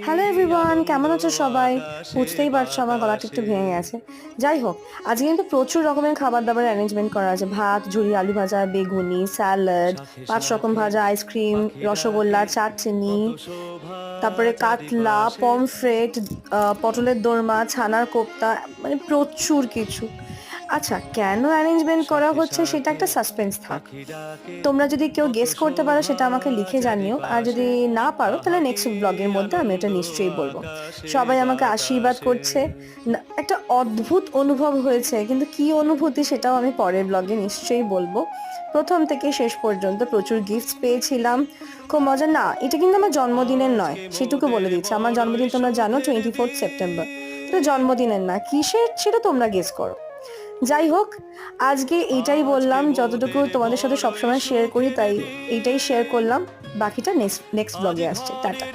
Hello everyone, কেমন আছো সবাই? বুঝতেই পারছো আমার গলাটা একটু ভেঙে গেছে। যাই হোক, আজকে কিন্তু প্রচুর রকমের খাবার দাবার অ্যারেঞ্জমেন্ট করা আছে। ভাত, ঝুরি আলু ভাজা, বেগুনি, স্যালাড, 5 রকম ভাজা, আইসক্রিম, রসগোল্লা, চাটনি, তারপরে কাতলা, পমফ্রেট, পটলের দোরমা, ছানার কোপ্তা, মানে প্রচুর কিছু। আচ্ছা, কেন অ্যারেঞ্জমেন্ট করা হচ্ছে সেটা একটা সাসপেন্স থাক। তোমরা যদি কেউ গেস করতে পারো সেটা আমাকে লিখে জানিও, আর যদি না পারো তাহলে নেক্সট ব্লগের মধ্যে আমি এটা নিশ্চয়ই বলবো। সবাই আমাকে আশীর্বাদ করছে। একটা অদ্ভুত অনুভব হয়েছে, কিন্তু কি অনুভূতি সেটাও আমি পরের ব্লগে নিশ্চয়ই বলবো। প্রথম থেকে শেষ পর্যন্ত প্রচুর গিফটস পেয়েছিলাম, খুব মজা। না, এটা কিন্তু আমার জন্মদিনের নয়, সেটুকু বলে দিচ্ছি। আমার জন্মদিন তোমরা জানো 24 সেপ্টেম্বর, তো জন্মদিনের না, কিসের সেটা তোমরা গেস করো। যাই হোক, আজকে এইটাই বললাম, যতটুকু তোমাদের সাথে সবসময় শেয়ার করি তাই এইটাই শেয়ার করলাম। বাকিটা নেক্সট ব্লগে আসছে। টাটা।